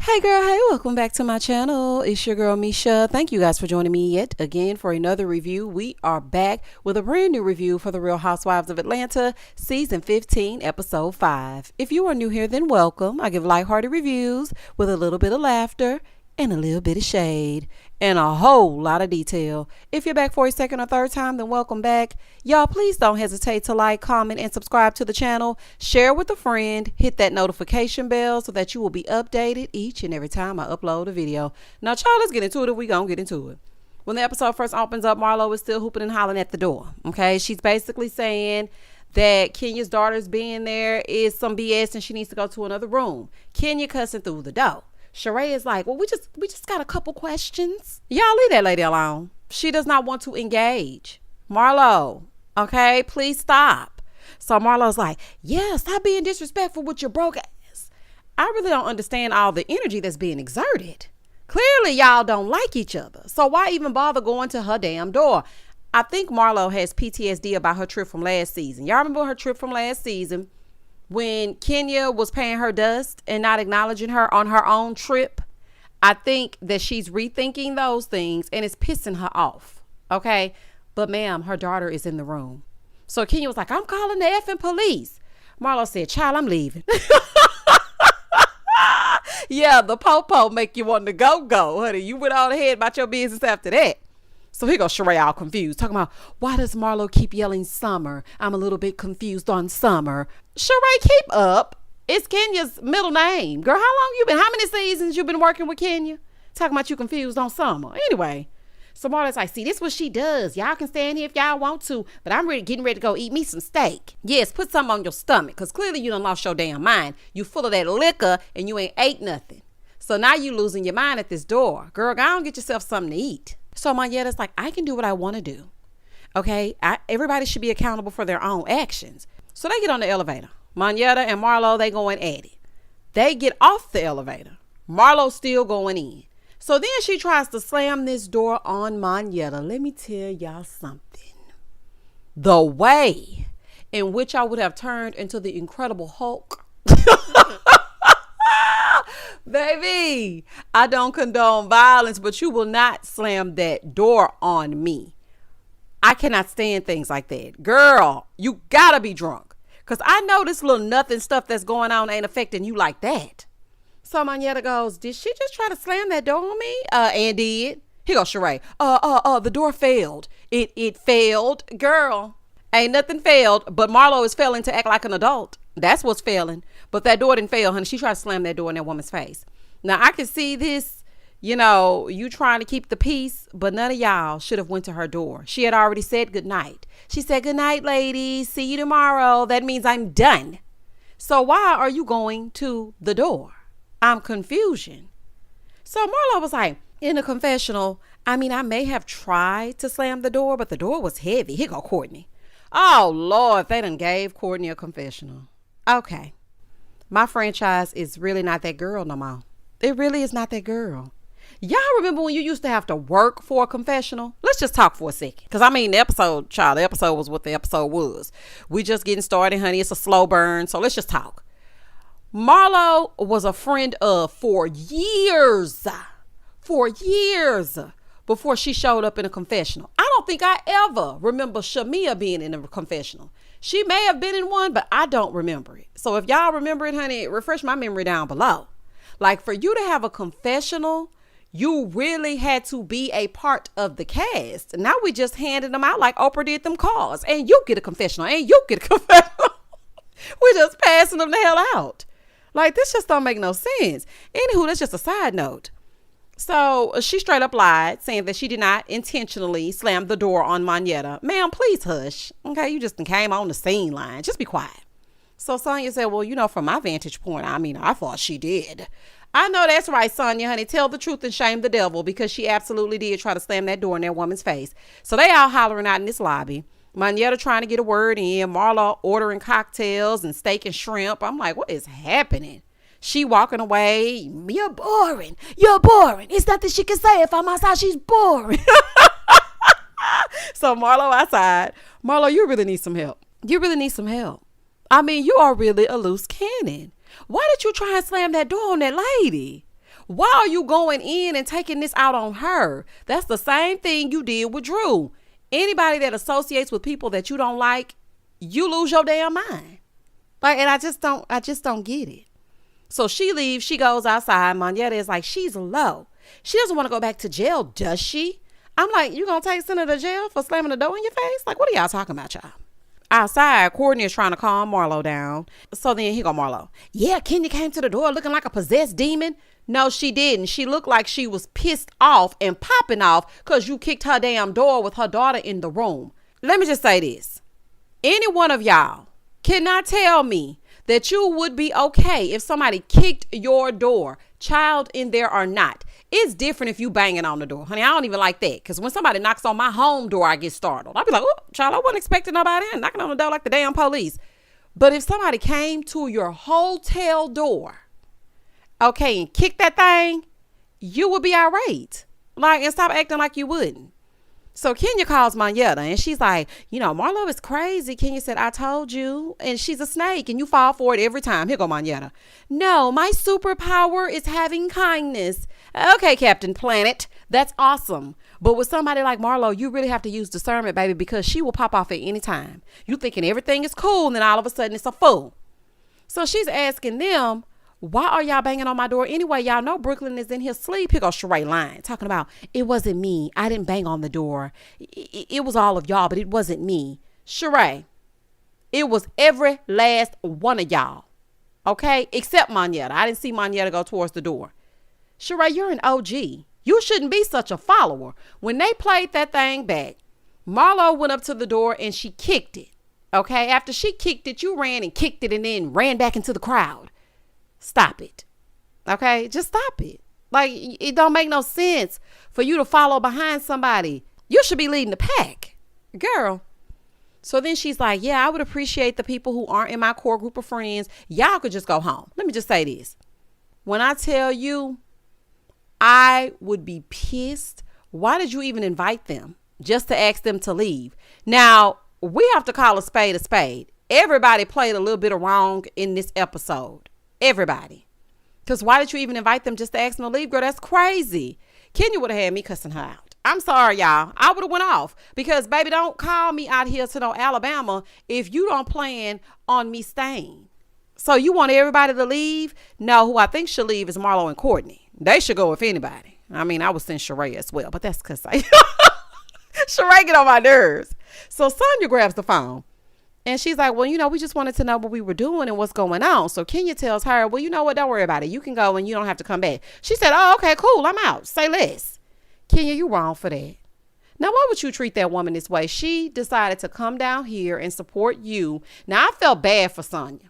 Hey girl, hey, welcome back to my channel. It's your girl Misha. Thank you guys for joining me yet again for another review. We are back with a brand new review for The Real Housewives of Atlanta, season 15, episode 5. If you are new here, then welcome. I give lighthearted reviews with a little bit of laughter and a little bit of shade and a whole lot of detail. If you're back for a second or third time, then welcome back. Y'all, please don't hesitate to like, comment, and subscribe to the channel. Share with a friend. Hit that notification bell so that you will be updated each and every time I upload a video. Now, y'all, let's get into it if we gonna get into it. When the episode first opens up, Marlo is still hooping and hollering at the door. Okay, she's basically saying that Kenya's daughter's being there is some BS and she needs to go to another room. Kenya cussing through the door. Sheree is like, well, we just got a couple questions. Y'all leave that lady alone. She does not want to engage. Marlo, okay, please stop. So Marlo's like, yeah, stop being disrespectful with your broke ass. I really don't understand all the energy that's being exerted. Clearly, y'all don't like each other. So why even bother going to her damn door? I think Marlo has PTSD about her trip from last season. Y'all remember her trip from last season? When Kenya was paying her dust and not acknowledging her on her own trip, I think that she's rethinking those things and it's pissing her off. Okay. But ma'am, her daughter is in the room. So Kenya was like, I'm calling the effing police. Marlo said, child, I'm leaving. Yeah, the po-po make you want to go, honey. You went on ahead about your business after that. So here goes Sheree all confused, talking about, why does Marlo keep yelling Summer? I'm a little bit confused on Summer. Sheree, keep up. It's Kenya's middle name. Girl, how long you been? How many seasons you been working with Kenya? Talking about you confused on Summer. Anyway, so Marlo's like, see, this what she does. Y'all can stand here if y'all want to, but I'm getting ready to go eat me some steak. Yes, put something on your stomach, because clearly you done lost your damn mind. You full of that liquor and you ain't ate nothing. So now you losing your mind at this door. Girl, go on, get yourself something to eat. So Monyetta's like, I can do what I want to do. Okay. Everybody should be accountable for their own actions. So they get on the elevator. Monyetta and Marlo, they going at it. They get off the elevator. Marlo's still going in. So then she tries to slam this door on Monyetta. Let me tell y'all something. The way in which I would have turned into the Incredible Hulk. Baby, I don't condone violence, but you will not slam that door on me. I cannot stand things like that. Girl, you gotta be drunk. Because I know this little nothing stuff that's going on ain't affecting you like that. So Monyetta goes, did she just try to slam that door on me? And did. Here goes Sheree. The door failed. It failed. Girl, ain't nothing failed, but Marlo is failing to act like an adult. That's what's failing. But that door didn't fail, honey. She tried to slam that door in that woman's face. Now, I can see this, you trying to keep the peace, but none of y'all should have went to her door. She had already said goodnight. She said, good night, ladies. See you tomorrow. That means I'm done. So why are you going to the door? I'm confusion. So Marlo was like, in a confessional, I may have tried to slam the door, but the door was heavy. Here go Courtney. Oh, Lord, they done gave Courtney a confessional. Okay. My franchise is really not that girl no more. It really is not that girl. Y'all remember when you used to have to work for a confessional? Let's just talk for a second. Because the episode was what the episode was. We just getting started, honey. It's a slow burn. So let's just talk. Marlo was a friend of for years before she showed up in a confessional. I don't think I ever remember Shamia being in a confessional. She may have been in one, but I don't remember it. So if y'all remember it, honey, refresh my memory down below. Like, for you to have a confessional, you really had to be a part of the cast. Now we just handed them out like Oprah did them calls. And you get a confessional. And you get a confessional. We're just passing them the hell out. Like, this just don't make no sense. Anywho, that's just a side note. So she straight up lied, saying that she did not intentionally slam the door on Monyetta. Ma'am, please hush. Okay, you just came on the scene line. Just be quiet. So Sonia said, well, from my vantage point, I thought she did. I know that's right, Sonia, honey. Tell the truth and shame the devil, because she absolutely did try to slam that door in that woman's face. So they all hollering out in this lobby. Monyetta trying to get a word in. Marlo ordering cocktails and steak and shrimp. I'm like, what is happening? She walking away. You're boring. You're boring. It's nothing she can say. If I'm outside, she's boring. So Marlo outside. Marlo, you really need some help. You really need some help. You are really a loose cannon. Why did you try and slam that door on that lady? Why are you going in and taking this out on her? That's the same thing you did with Drew. Anybody that associates with people that you don't like, you lose your damn mind. Like, and I just don't get it. So she leaves, she goes outside. Monyetta is like, she's low. She doesn't want to go back to jail, does she? I'm like, you gonna take Senator to jail for slamming the door in your face? Like, what are y'all talking about, y'all? Outside, Courtney is trying to calm Marlo down. So then here go Marlo. Yeah, Kenya came to the door looking like a possessed demon. No, she didn't. She looked like she was pissed off and popping off because you kicked her damn door with her daughter in the room. Let me just say this. Any one of y'all cannot tell me that you would be okay if somebody kicked your door, child in there or not. It's different if you banging on the door. Honey, I don't even like that. Because when somebody knocks on my home door, I get startled. I'll be like, oh, child, I wasn't expecting nobody in knocking on the door like the damn police. But if somebody came to your hotel door, okay, and kicked that thing, you would be irate. Like, and stop acting like you wouldn't. So Kenya calls Monyetta and she's like, you know, Marlo is crazy. Kenya said, I told you. And she's a snake and you fall for it every time. Here go Monyetta. No, my superpower is having kindness. Okay, Captain Planet. That's awesome. But with somebody like Marlo, you really have to use discernment, baby, because she will pop off at any time. You thinking everything is cool and then all of a sudden it's a fool. So she's asking them, why are y'all banging on my door anyway? Y'all know Brooklyn is in his sleep. Here goes Sheree lying, talking about, it wasn't me. I didn't bang on the door. It was all of y'all, but it wasn't me. Sheree, it was every last one of y'all. Okay? Except Monyetta. I didn't see Monyetta go towards the door. Sheree, you're an OG. You shouldn't be such a follower. When they played that thing back, Marlo went up to the door and she kicked it. Okay? After she kicked it, you ran and kicked it and then ran back into the crowd. Stop it. Okay? Just stop it. Like, it don't make no sense for you to follow behind somebody. You should be leading the pack. Girl. So then she's like, yeah, I would appreciate the people who aren't in my core group of friends. Y'all could just go home. Let me just say this. When I tell you, I would be pissed. Why did you even invite them? Just to ask them to leave. Now, we have to call a spade a spade. Everybody played a little bit of wrong in this episode. Everybody. Because why did you even invite them just to ask them to leave, girl? That's crazy. Kenya would have had me cussing her out. I'm sorry, y'all. I would have went off. Because, baby, don't call me out here to no Alabama if you don't plan on me staying. So you want everybody to leave? No, who I think should leave is Marlo and Courtney. They should go if anybody. I mean, I would send Sheree as well. But that's because Sheree get on my nerves. So Sonia grabs the phone. And she's like, well, you know, we just wanted to know what we were doing and what's going on. So Kenya tells her, well, you know what? Don't worry about it. You can go and you don't have to come back. She said, oh, okay, cool. I'm out. Say less. Kenya, you wrong for that. Now, why would you treat that woman this way? She decided to come down here and support you. Now, I felt bad for Sonia.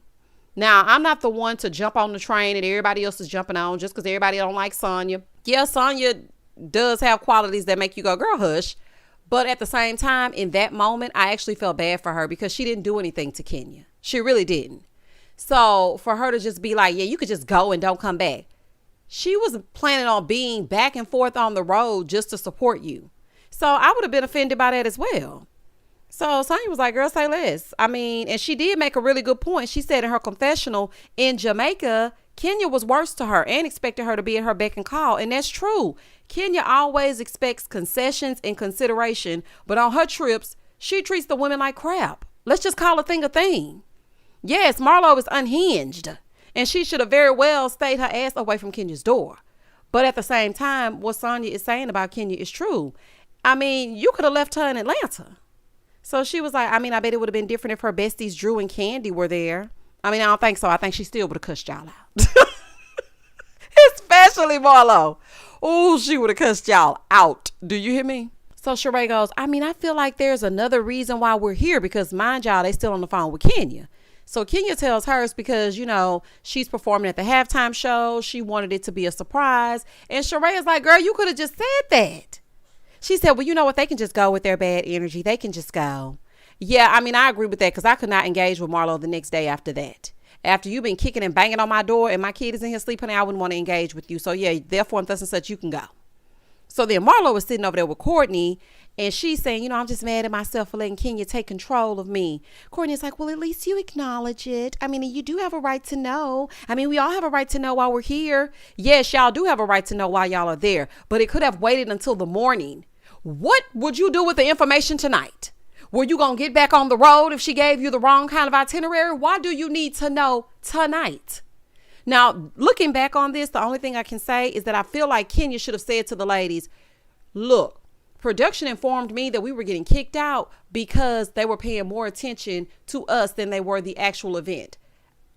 Now, I'm not the one to jump on the train that everybody else is jumping on just because everybody don't like Sonia. Yeah, Sonia does have qualities that make you go, girl, hush. But at the same time, in that moment, I actually felt bad for her because she didn't do anything to Kenya. She really didn't. So for her to just be like, yeah, you could just go and don't come back. She was planning on being back and forth on the road just to support you. So I would have been offended by that as well. So Sonia was like, girl, say less. I mean, and she did make a really good point. She said in her confessional in Jamaica, Kenya was worse to her and expected her to be at her beck and call. And that's true. Kenya always expects concessions and consideration, but on her trips, she treats the women like crap. Let's just call a thing a thing. Yes, Marlo is unhinged, and she should have very well stayed her ass away from Kenya's door. But at the same time, what Sonia is saying about Kenya is true. I mean, you could have left her in Atlanta. So she was like, I mean, I bet it would have been different if her besties Drew and Candy were there. I mean, I don't think so. I think she still would have cussed y'all out. Especially Marlo. Oh, she would have cussed y'all out. Do you hear me? So Sheree goes, I mean, I feel like there's another reason why we're here because mind y'all, they still on the phone with Kenya. So Kenya tells her it's because, you know, she's performing at the halftime show. She wanted it to be a surprise. And Sheree is like, girl, you could have just said that. She said, well, you know what? They can just go with their bad energy. They can just go. Yeah, I mean, I agree with that because I could not engage with Marlo the next day after that. After you've been kicking and banging on my door and my kid is in here sleeping, I wouldn't want to engage with you. So, yeah, therefore, and thus and such, you can go. So then Marlo was sitting over there with Courtney And she's saying, I'm just mad at myself for letting Kenya take control of me. Courtney's like, well, at least you acknowledge it. I mean, you do have a right to know. I mean, we all have a right to know while we're here. Yes, y'all do have a right to know while y'all are there, but it could have waited until the morning. What would you do with the information tonight? Were you going to get back on the road if she gave you the wrong kind of itinerary? Why do you need to know tonight? Now, looking back on this, the only thing I can say is that I feel like Kenya should have said to the ladies, look, production informed me that we were getting kicked out because they were paying more attention to us than they were the actual event.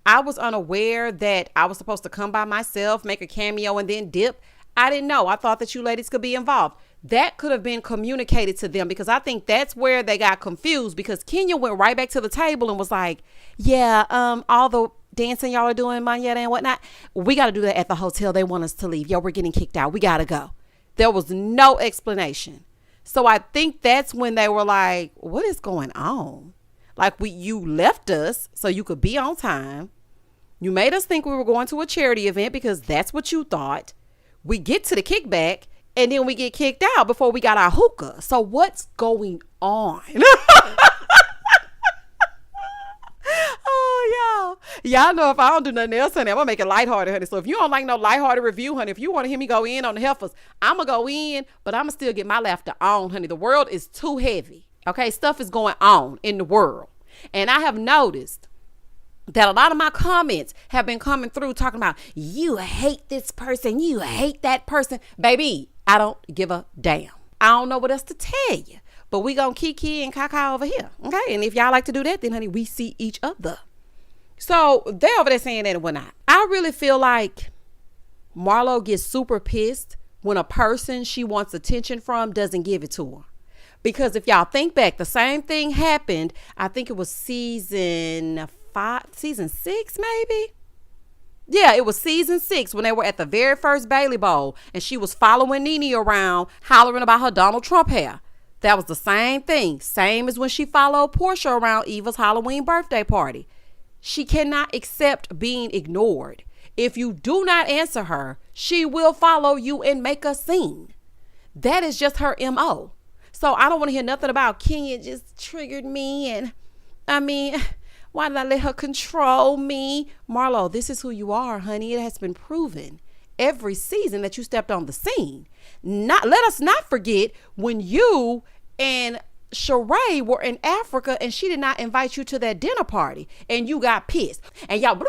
I was unaware that I was supposed to come by myself, make a cameo, and then dip. I didn't know. I thought that you ladies could be involved. That could have been communicated to them, because I think that's where they got confused, because Kenya went right back to the table and was like, yeah, all the dancing y'all are doing, manana and whatnot, we got to do that at the hotel. They want us to leave. Yo, we're getting kicked out. We got to go. There was no explanation. So I think that's when they were like, what is going on? Like, you left us so you could be on time. You made us think we were going to a charity event because that's what you thought. We get to the kickback and then we get kicked out before we got our hookah. So what's going on? Oh, y'all know if I don't do nothing else, honey, I'm gonna make it lighthearted, honey. So if you don't like no lighthearted review, honey, if you want to hear me go in on the heifers, I'm gonna go in, but I'm gonna still get my laughter on, honey. The world is too heavy. Okay, stuff is going on in the world, and I have noticed that a lot of my comments have been coming through talking about, you hate this person, you hate that person. Baby, I don't give a damn. I don't know what else to tell you, but we gonna kiki and caca over here. Okay, and if y'all like to do that, then honey, we see each other. So they over there saying that and whatnot. I really feel like Marlo gets super pissed when a person she wants attention from doesn't give it to her. Because if y'all think back, the same thing happened. I think it was season 6, maybe. Yeah, it was season 6 when they were at the very first Bailey Bowl and she was following Nene around hollering about her Donald Trump hair. That was the same thing. Same as when she followed Portia around Eva's Halloween birthday party. She cannot accept being ignored. If you do not answer her, she will follow you and make a scene. That is just her MO. So I don't want to hear nothing about Kenya just triggered me. And I mean, why did I let her control me? Marlo, this is who you are, honey. It has been proven every season that you stepped on the scene. Let us not forget when you and Sheree were in Africa and she did not invite you to that dinner party and you got pissed and y'all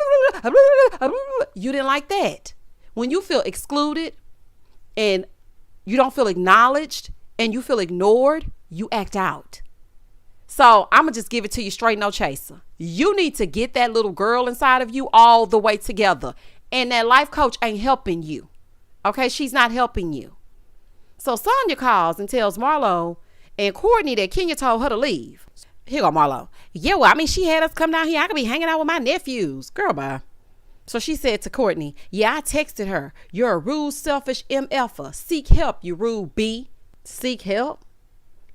you didn't like that. When you feel excluded and you don't feel acknowledged and you feel ignored, you act out. So I'm gonna just give it to you straight, no chaser. You need to get that little girl inside of you all the way together, and that life coach ain't helping you. Okay, she's not helping you. So Sonia calls and tells Marlo and Courtney that Kenya told her to leave. Here go Marlo. Yeah, well, I mean, she had us come down here. I could be hanging out with my nephews. Girl, bye. So she said to Courtney, yeah, I texted her. You're a rude, selfish MFer. Seek help, you rude B. Seek help?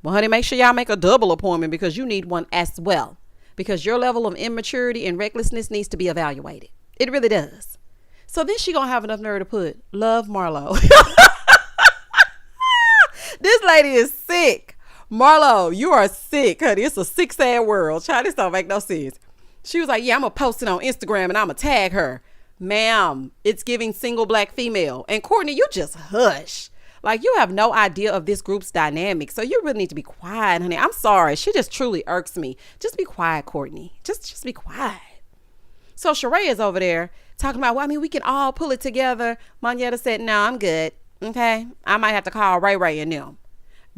Well, honey, make sure y'all make a double appointment because you need one as well. Because your level of immaturity and recklessness needs to be evaluated. It really does. So then she gonna have enough nerve to put, love Marlo. This lady is sick. Marlo, you are sick, honey. It's a sick, sad world. Child, this don't make no sense. She was like, yeah, I'm going to post it on Instagram and I'm going to tag her. Ma'am, it's giving single black female. And Courtney, you just hush. Like, you have no idea of this group's dynamic. So you really need to be quiet, honey. I'm sorry. She just truly irks me. Just be quiet, Courtney. Just be quiet. So Sheree is over there talking about, well, I mean, we can all pull it together. Monyetta said, no, I'm good. Okay. I might have to call Ray Ray and them.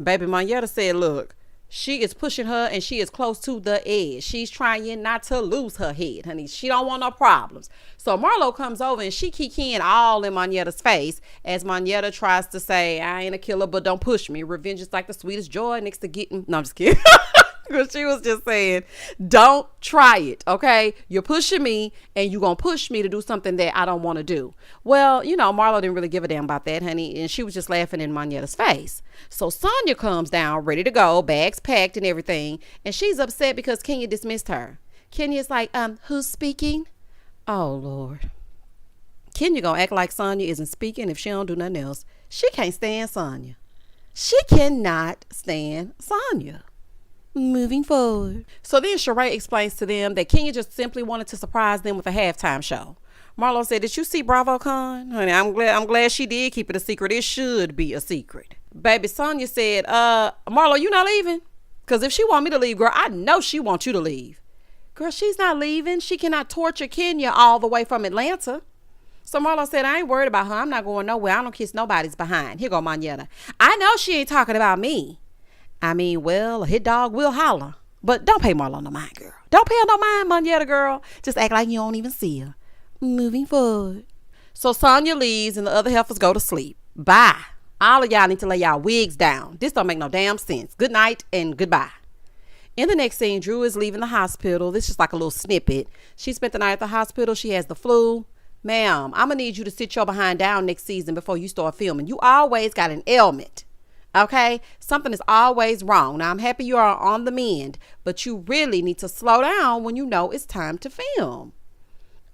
Baby Monyetta said, look, she is pushing her and she is close to the edge. She's trying not to lose her head, honey. She don't want no problems. So Marlo comes over and she kikiing all in Monyetta's face as Monyetta tries to say, I ain't a killer, but don't push me. Revenge is like the sweetest joy next to getting... No, I'm just kidding. Because she was just saying, don't try it, okay? You're pushing me and you're going to push me to do something that I don't want to do. Well, you know, Marlo didn't really give a damn about that, honey. And she was just laughing in Monyetta's face. So Sonia comes down, ready to go, bags packed and everything. And she's upset because Kenya dismissed her. Kenya's like, who's speaking? Oh, Lord. Kenya going to act like Sonia isn't speaking if she don't do nothing else. She can't stand Sonia. She cannot stand Sonia. Moving forward. So then Sheree explains to them that Kenya just simply wanted to surprise them with a halftime show. Marlo said, did you see BravoCon? Honey, I'm glad she did keep it a secret. It should be a secret. Baby Sonia said, Marlo, you not leaving? Because if she want me to leave, girl, I know she wants you to leave. Girl, she's not leaving. She cannot torture Kenya all the way from Atlanta. So Marlo said, I ain't worried about her. I'm not going nowhere. I don't kiss nobody's behind. Here go Manetta. I know she ain't talking about me. I mean, well, a hit dog will holler. But don't pay Marlo no mind, girl. Don't pay her no mind, Manetta, girl. Just act like you don't even see her. Moving forward. So Sonia leaves and the other heifers go to sleep. Bye. All of y'all need to lay y'all wigs down. This don't make no damn sense. Good night and goodbye. In the next scene, Drew is leaving the hospital. This is just like a little snippet. She spent the night at the hospital. She has the flu. Ma'am, I'm going to need you to sit your behind down next season before you start filming. You always got an ailment. Okay? Something is always wrong. Now, I'm happy you are on the mend, but you really need to slow down when you know it's time to film.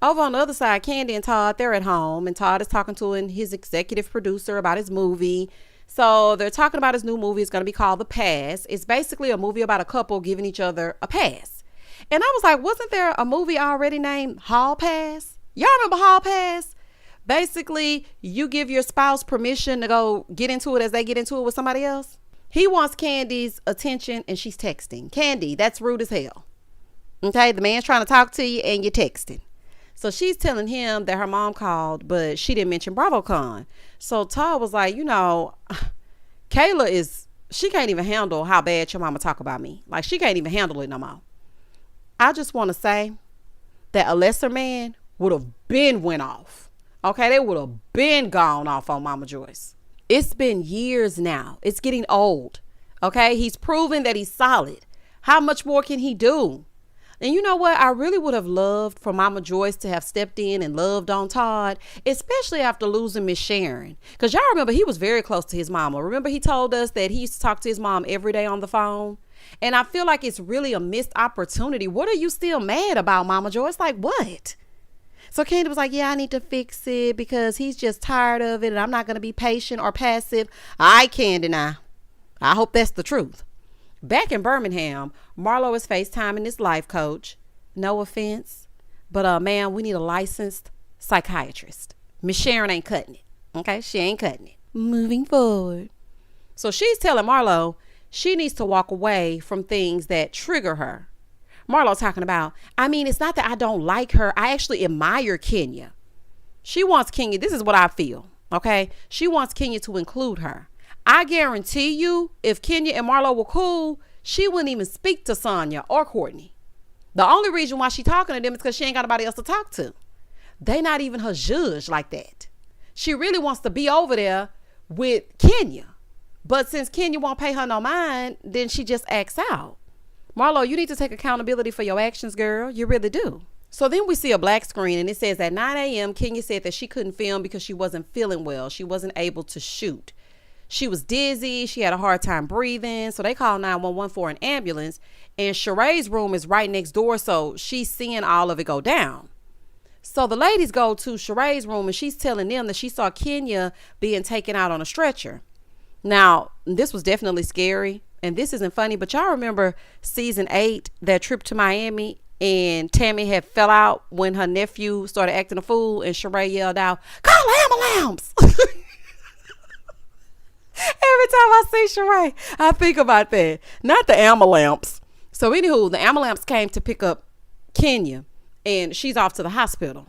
Over on the other side, Candy and Todd, they're at home, and Todd is talking to his executive producer about his movie. So they're talking about his new movie. It's going to be called The Pass. It's basically a movie about a couple giving each other a pass. And I was like, wasn't there a movie already named Hall Pass? Y'all remember Hall Pass? Basically, you give your spouse permission to go get into it as they get into it with somebody else. He wants Candy's attention and she's texting. Candy, that's rude as hell. Okay, the man's trying to talk to you and you're texting. So she's telling him that her mom called, but she didn't mention BravoCon. So Todd was like, Kayla she can't even handle how bad your mama talk about me. Like, she can't even handle it no more. I just want to say that a lesser man would have been went off. Okay, they would have been gone off on Mama Joyce. It's been years now. It's getting old. Okay, he's proven that he's solid. How much more can he do? And you know what? I really would have loved for Mama Joyce to have stepped in and loved on Todd, especially after losing Miss Sharon. Because y'all remember, he was very close to his mama. Remember, he told us that he used to talk to his mom every day on the phone. And I feel like it's really a missed opportunity. What are you still mad about, Mama Joyce? Like, what? So Candy was like, yeah, I need to fix it because he's just tired of it and I'm not going to be patient or passive. All right, Candy, now. I hope that's the truth. Back in Birmingham, Marlo is FaceTiming his life coach. No offense, but ma'am, we need a licensed psychiatrist. Miss Sharon ain't cutting it. Okay, she ain't cutting it. Moving forward. So she's telling Marlo she needs to walk away from things that trigger her. Marlo talking about, I mean, it's not that I don't like her. I actually admire Kenya. She wants Kenya. This is what I feel. Okay. She wants Kenya to include her. I guarantee you, if Kenya and Marlo were cool, she wouldn't even speak to Sonia or Courtney. The only reason why she talking to them is because she ain't got nobody else to talk to. They not even her judge like that. She really wants to be over there with Kenya. But since Kenya won't pay her no mind, then she just acts out. Marlo, you need to take accountability for your actions, girl. You really do. So then we see a black screen and it says at 9 a.m. Kenya said that she couldn't film because she wasn't feeling well. She wasn't able to shoot. She was dizzy. She had a hard time breathing. So they called 911 for an ambulance. And Sheree's room is right next door. So she's seeing all of it go down. So the ladies go to Sheree's room and she's telling them that she saw Kenya being taken out on a stretcher. Now, this was definitely scary. And this isn't funny, but y'all remember season 8, that trip to Miami, and Tammy had fell out when her nephew started acting a fool and Sheree yelled out, call ambulance. Every time I see Sheree, I think about that. Not the ambulance. So anywho, the ambulance came to pick up Kenya and she's off to the hospital.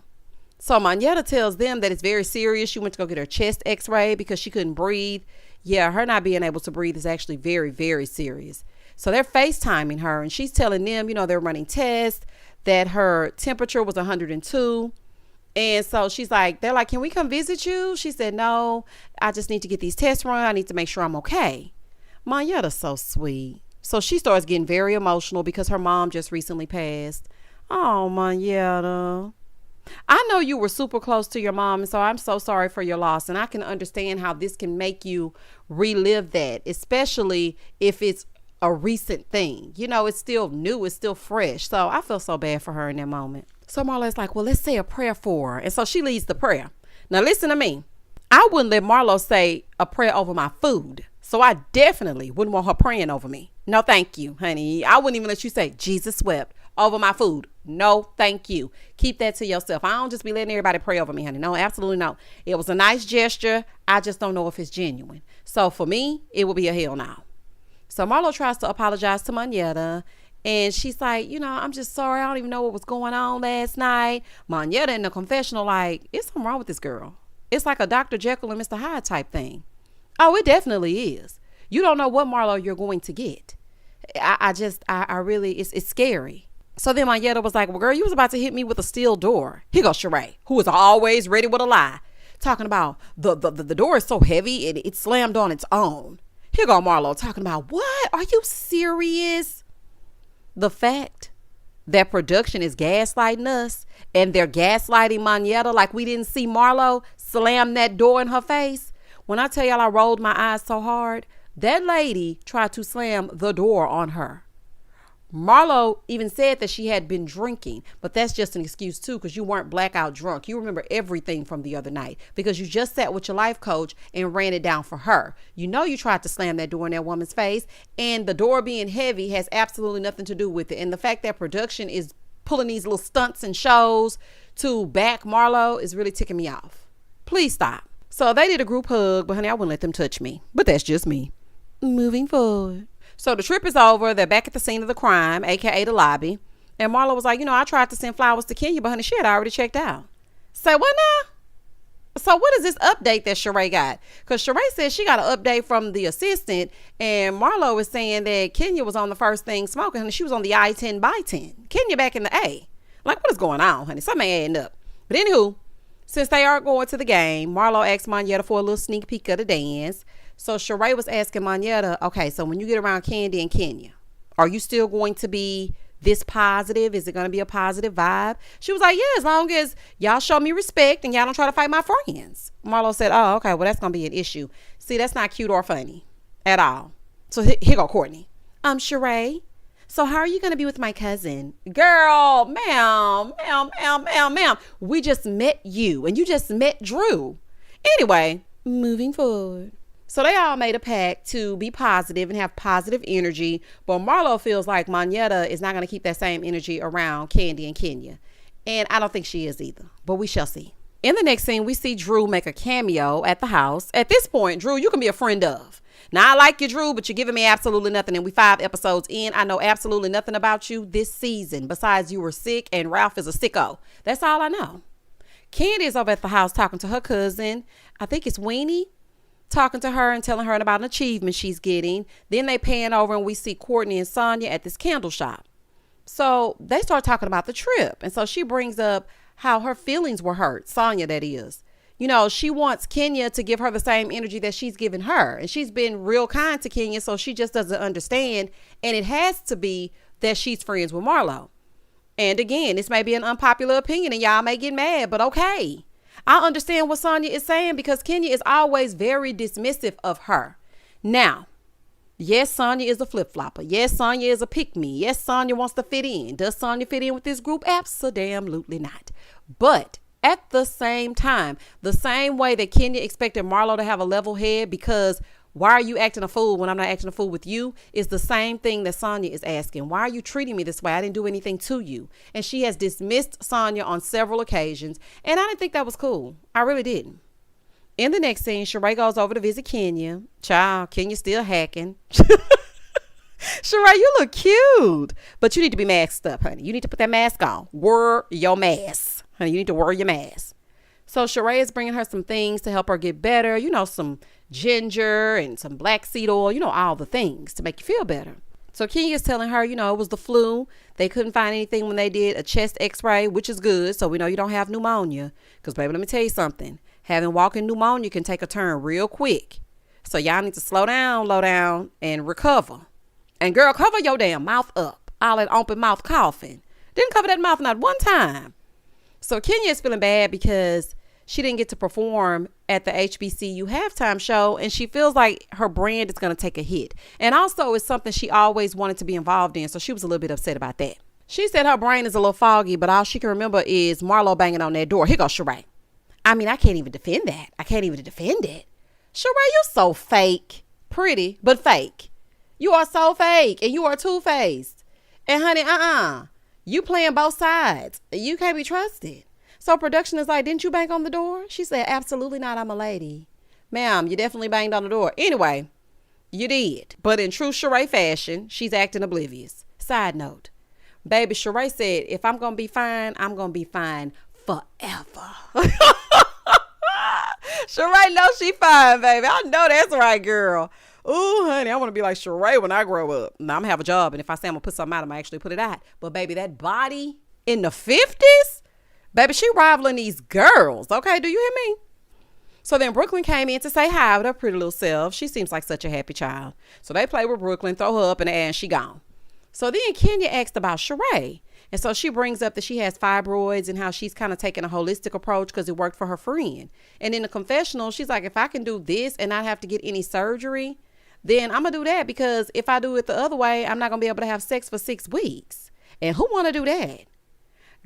So Manetta tells them that it's very serious. She went to go get her chest x-ray because she couldn't breathe. Yeah, her not being able to breathe is actually very, very serious. So they're FaceTiming her and she's telling them, they're running tests, that her temperature was 102. And so they're like, can we come visit you? She said, no, I just need to get these tests run. I need to make sure I'm okay. Manetta's so sweet. So she starts getting very emotional because her mom just recently passed. Oh, Manetta. I know you were super close to your mom, and so I'm so sorry for your loss. And I can understand how this can make you relive that, especially if it's a recent thing. It's still new. It's still fresh. So I feel so bad for her in that moment. So Marlo's like, well, let's say a prayer for her. And so she leads the prayer. Now, listen to me. I wouldn't let Marlo say a prayer over my food. So I definitely wouldn't want her praying over me. No, thank you, honey. I wouldn't even let you say Jesus wept over my food. No, thank you. Keep that to yourself. I don't just be letting everybody pray over me, honey. No, absolutely no. It was a nice gesture. I just don't know if it's genuine. So for me, it would be a hell no. So Marlo tries to apologize to Monyetta. And she's like, I'm just sorry. I don't even know what was going on last night. Monyetta in the confessional, like, it's something wrong with this girl. It's like a Dr. Jekyll and Mr. Hyde type thing. Oh, it definitely is. You don't know what Marlo you're going to get. I really, it's scary. So then Monyetta was like, well, girl, you was about to hit me with a steel door. Here goes Sheree, who is always ready with a lie. Talking about the door is so heavy, it slammed on its own. Here go Marlo talking about, what? Are you serious? The fact that production is gaslighting us and they're gaslighting Monyetta like we didn't see Marlo slam that door in her face. When I tell y'all I rolled my eyes so hard, that lady tried to slam the door on her. Marlo even said that she had been drinking, but that's just an excuse too, because you weren't blackout drunk. You remember everything from the other night because you just sat with your life coach and ran it down for her. You tried to slam that door in that woman's face, and the door being heavy has absolutely nothing to do with it. And the fact that production is pulling these little stunts and shows to back Marlo is really ticking me off. Please stop. So they did a group hug, but honey, I wouldn't let them touch me. But that's just me. Moving forward. So the trip is over. They're back at the scene of the crime, aka the lobby. And Marlo was like, I tried to send flowers to Kenya, but honey, she had already checked out. Say what now? So what is this update that Sheree got? Because Sheree said she got an update from the assistant, and Marlo is saying that Kenya was on the first thing smoking, honey. She was on the I-10 by 10. Kenya back in the A. Like, what is going on, honey? Something ain't adding up. But anywho, since they are going to the game, Marlo asked Monyetta for a little sneak peek of the dance. So Sheree was asking Monyetta, okay, so when you get around Candy and Kenya, are you still going to be this positive? Is it going to be a positive vibe? She was like, yeah, as long as y'all show me respect and y'all don't try to fight my friends. Marlo said, oh, okay, well, that's going to be an issue. See, that's not cute or funny at all. So here go Courtney. Sheree, so how are you going to be with my cousin? Girl, ma'am. We just met you and you just met Drew. Anyway, moving forward. So they all made a pact to be positive and have positive energy. But Marlo feels like Monyetta is not going to keep that same energy around Candy and Kenya. And I don't think she is either. But we shall see. In the next scene, we see Drew make a cameo at the house. At this point, Drew, you can be a friend of. Now, I like you, Drew, but you're giving me absolutely nothing. And we 5 episodes in. I know absolutely nothing about you this season. Besides, you were sick and Ralph is a sicko. That's all I know. Candy is over at the house talking to her cousin. I think it's Weenie. Talking to her and telling her about an achievement she's getting. Then they pan over and we see Courtney and Sonia at this candle shop. So they start talking about the trip. And so she brings up how her feelings were hurt. Sonia, that is. She wants Kenya to give her the same energy that she's given her. And she's been real kind to Kenya, so she just doesn't understand. And it has to be that she's friends with Marlo. And again, this may be an unpopular opinion and y'all may get mad, but okay. I understand what Sonia is saying because Kenya is always very dismissive of her. Now, yes, Sonia is a flip-flopper. Yes, Sonia is a pick-me. Yes, Sonia wants to fit in. Does Sonia fit in with this group? Absolutely not. But at the same time, the same way that Kenya expected Marlo to have a level head because why are you acting a fool when I'm not acting a fool with you is the same thing that Sonia is asking. Why are you treating me this way? I didn't do anything to you. And she has dismissed Sonia on several occasions. And I didn't think that was cool. I really didn't. In the next scene, Sheree goes over to visit Kenya. Child, Kenya's still hacking. Sheree, you look cute. But you need to be masked up, honey. You need to put that mask on. Wear your mask. Honey, you need to wear your mask. So Sheree is bringing her some things to help her get better. Some ginger and some black seed oil, all the things to make you feel better. So Kenya is telling her, it was the flu. They couldn't find anything when they did a chest x-ray, which is good. So we know you don't have pneumonia. Because, baby, let me tell you something. Having walking pneumonia can take a turn real quick. So y'all need to slow down, and recover. And girl, cover your damn mouth up. All that open mouth coughing. Didn't cover that mouth not one time. So Kenya is feeling bad because she didn't get to perform at the HBCU halftime show, and she feels like her brand is going to take a hit. And also it's something she always wanted to be involved in, so she was a little bit upset about that. She said her brain is a little foggy, but all she can remember is Marlo banging on that door. Here goes Sheree. I can't even defend that. I can't even defend it. Sheree, you're so fake. pretty, but fake. You are so fake and you are two-faced. And honey, you playing both sides. You can't be trusted. So production is like, didn't you bang on the door? She said, absolutely not. I'm a lady. Ma'am, you definitely banged on the door. Anyway, you did. But in true Sheree fashion, she's acting oblivious. Side note, baby, Sheree said, if I'm going to be fine, I'm going to be fine forever. Sheree knows she fine, baby. I know that's right, girl. Ooh, honey, I want to be like Sheree when I grow up. Now, I'm going to have a job, and if I say I'm going to put something out, I'm going to actually put it out. But, baby, that body in the 50s, baby, she rivaling these girls. Okay, do you hear me? So then Brooklyn came in to say hi with her pretty little self. She seems like such a happy child. So they play with Brooklyn, throw her up in the air, and she gone. So then Kenya asked about Sheree. And so she brings up that she has fibroids and how she's kind of taking a holistic approach because it worked for her friend. And in the confessional, she's like, if I can do this and not have to get any surgery, then I'm going to do that, because if I do it the other way, I'm not going to be able to have sex for 6 weeks. And who want to do that?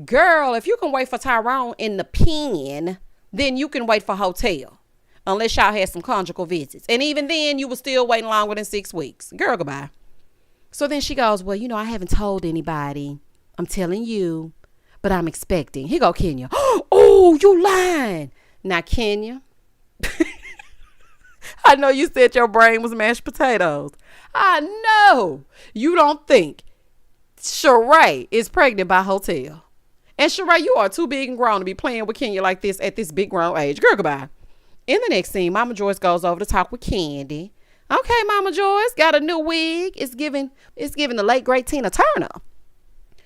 Girl, if you can wait for Tyrone in the pen, then you can wait for hotel. Unless y'all had some conjugal visits. And even then, you were still waiting longer than 6 weeks. Girl, goodbye. So then she goes, well, I haven't told anybody. I'm telling you, but I'm expecting. Here go Kenya. Oh, you lying. Now, Kenya, I know you said your brain was mashed potatoes. I know you don't think Sheree is pregnant by hotel. And Sheree, you are too big and grown to be playing with Kenya like this at this big grown age. Girl, goodbye. In the next scene, Mama Joyce goes over to talk with Candy. Okay, Mama Joyce got a new wig. It's giving the late great Tina Turner.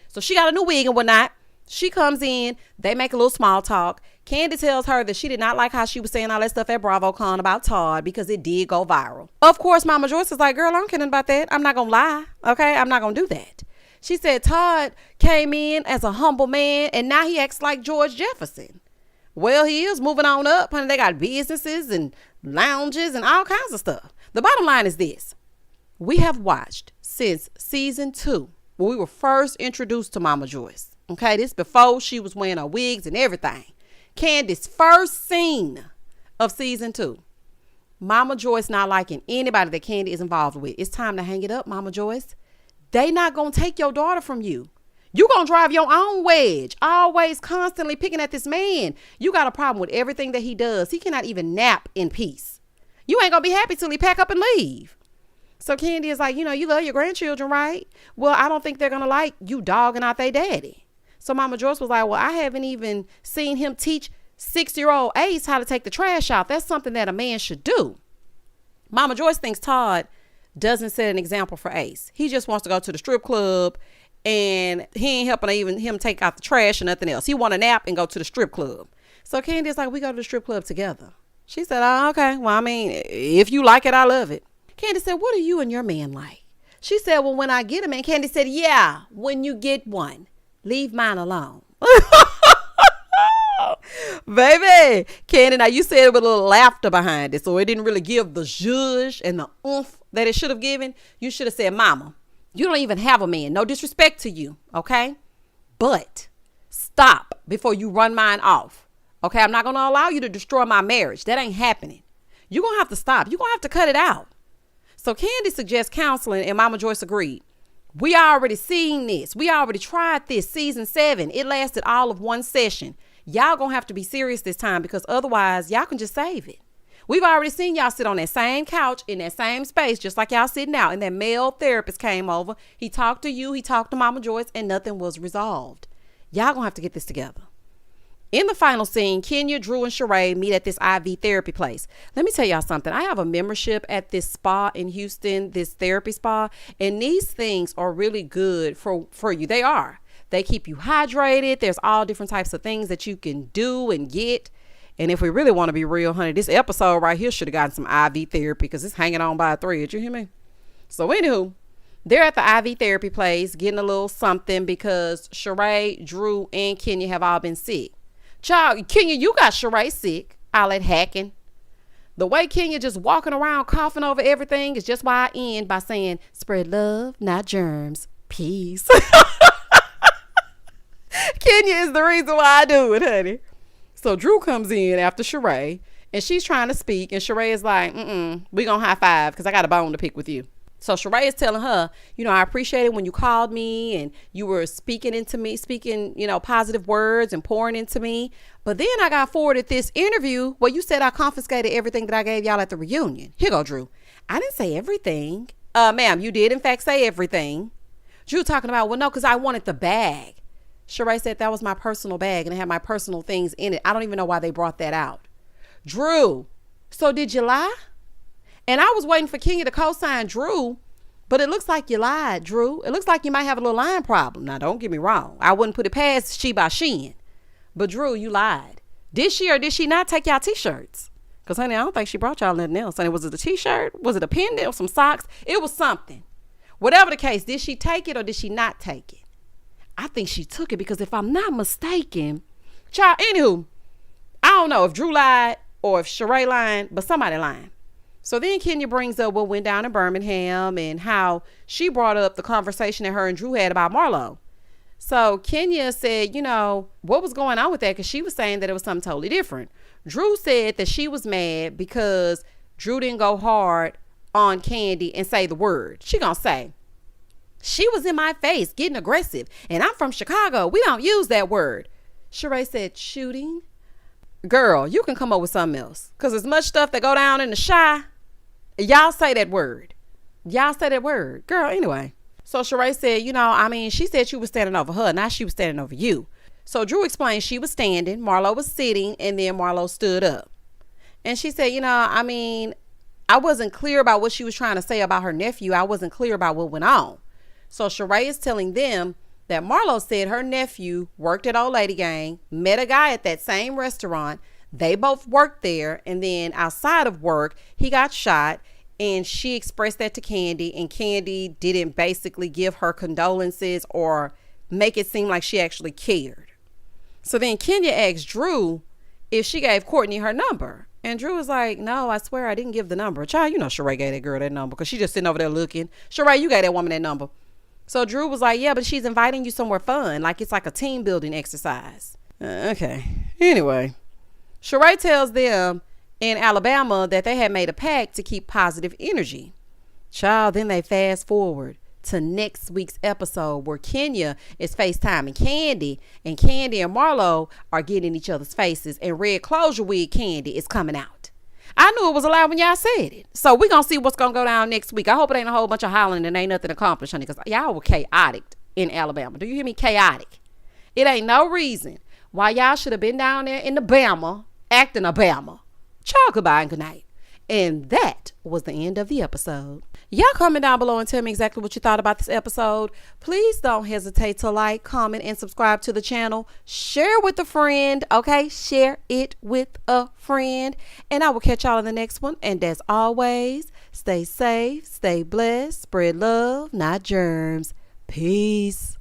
So she got a new wig and whatnot. She comes in. They make a little small talk. Candy tells her that she did not like how she was saying all that stuff at BravoCon about Todd because it did go viral. Of course, Mama Joyce is like, girl, I don't care about that. I'm not going to lie. Okay, I'm not going to do that. She said Todd came in as a humble man and now he acts like George Jefferson. Well, he is moving on up, honey. They got businesses and lounges and all kinds of stuff. The bottom line is this. We have watched since season 2, when we were first introduced to Mama Joyce. Okay, this before she was wearing her wigs and everything. Candy's first scene of season 2. Mama Joyce not liking anybody that Candy is involved with. It's time to hang it up, Mama Joyce. They not going to take your daughter from you. You going to drive your own wedge, always constantly picking at this man. You got a problem with everything that he does. He cannot even nap in peace. You ain't going to be happy till he pack up and leave. So Candy is like, you love your grandchildren, right? Well, I don't think they're going to like you dogging out their daddy. So Mama Joyce was like, well, I haven't even seen him teach 6-year-old Ace how to take the trash out. That's something that a man should do. Mama Joyce thinks Todd doesn't set an example for Ace. He just wants to go to the strip club and he ain't helping even him take out the trash or nothing else. He want to nap and go to the strip club. So Candy is like, we go to the strip club together. She said, oh, okay. Well, I mean, if you like it, I love it. Candy said, what are you and your man like? She said, well, when I get a man. Candy said, yeah, when you get one, leave mine alone. Baby, Candy, now you said it with a little laughter behind it, so it didn't really give the zhuzh and the oomph that it should have given. You should have said, mama, you don't even have a man. No disrespect to you, okay? But stop before you run mine off, okay? I'm not going to allow you to destroy my marriage. That ain't happening. You're going to have to stop. You're going to have to cut it out. So Candy suggests counseling, and Mama Joyce agreed. We already seen this. We already tried this season 7. It lasted all of one session. Y'all gonna have to be serious this time, because otherwise y'all can just save it. We've already seen y'all sit on that same couch in that same space, just like y'all sitting out, and that male therapist came over. He talked to you, he talked to Mama Joyce, and nothing was resolved. Y'all gonna have to get this together. In the final scene, Kenya, Drew, and Sheree meet at this IV therapy place. Let me tell y'all something. I have a membership at this spa in Houston, this therapy spa, and these things are really good for you. They are. They keep you hydrated. There's all different types of things that you can do and get. And if we really want to be real, honey, this episode right here should have gotten some IV therapy, because it's hanging on by a thread. You hear me? So anywho, they're at the IV therapy place getting a little something because Sheree, Drew, and Kenya have all been sick. Child, Kenya, you got Sheree sick. All that hacking. The way Kenya just walking around coughing over everything is just why I end by saying, spread love, not germs. Peace. Kenya is the reason why I do it, honey. So Drew comes in after Sheree, And she's trying to speak, and Sheree is like, we gonna high five because I got a bone to pick with you. So Sheree is telling her, I appreciate it when you called me and you were speaking, positive words and pouring into me. But then I got forwarded this interview where you said I confiscated everything that I gave y'all at the reunion. Here go, Drew. I didn't say everything. Ma'am, you did in fact say everything. Drew talking about, well, no, because I wanted the bag. Sheree said that was my personal bag and it had my personal things in it. I don't even know why they brought that out. Drew, so did you lie? And I was waiting for Kenya to co-sign Drew, but it looks like you lied, Drew. It looks like you might have a little line problem. Now, don't get me wrong. I wouldn't put it past she by Shein. But Drew, you lied. Did she or did she not take y'all t-shirts? Because, honey, I don't think she brought y'all nothing else. Honey, was it a t-shirt? Was it a pendant or some socks? It was something. Whatever the case, did she take it or did she not take it? I think she took it because if I'm not mistaken, child, anywho, I don't know if Drew lied or if Sheree lied, but somebody lying. So then Kenya brings up what went down in Birmingham and how she brought up the conversation that her and Drew had about Marlo. So Kenya said, what was going on with that? Because she was saying that it was something totally different. Drew said that she was mad because Drew didn't go hard on Candy and say the word. She gonna say, she was in my face getting aggressive and I'm from Chicago. We don't use that word. Sheree said, shooting? Girl, you can come up with something else. Because as much stuff that go down in the shy, y'all say that word. Girl, anyway. So Sheree said, she said you was standing over her. Now she was standing over you. So Drew explained she was standing. Marlo was sitting. And then Marlo stood up. And she said, I wasn't clear about what she was trying to say about her nephew. I wasn't clear about what went on. So Sheree is telling them that Marlo said her nephew worked at Old Lady Gang, met a guy at that same restaurant. They both worked there. And then outside of work, he got shot. And she expressed that to Candy. And Candy didn't basically give her condolences or make it seem like she actually cared. So then Kenya asked Drew if she gave Courtney her number. And Drew was like, no, I swear I didn't give the number. Child, Sheree gave that girl that number because she just sitting over there looking. Sheree, you gave that woman that number. So Drew was like, yeah, but she's inviting you somewhere fun. Like it's like a team building exercise. Okay. Anyway, Sheree tells them in Alabama that they had made a pact to keep positive energy. Child, then they fast forward to next week's episode where Kenya is FaceTiming Candy and Marlo are getting in each other's faces and Red Closure Wig Candy is coming out. I knew it was allowed when y'all said it. So we're going to see what's going to go down next week. I hope it ain't a whole bunch of hollering and ain't nothing accomplished, honey, because y'all were chaotic in Alabama. Do you hear me? Chaotic. It ain't no reason why y'all should have been down there in the Bama acting Bama. Ciao, goodbye and good night. And that was the end of the episode. Y'all comment down below and tell me exactly what you thought about this episode. Please don't hesitate to like, comment, and subscribe to the channel. Share with a friend, okay? Share it with a friend. And I will catch y'all in the next one. And as always, stay safe, stay blessed, spread love, not germs. Peace.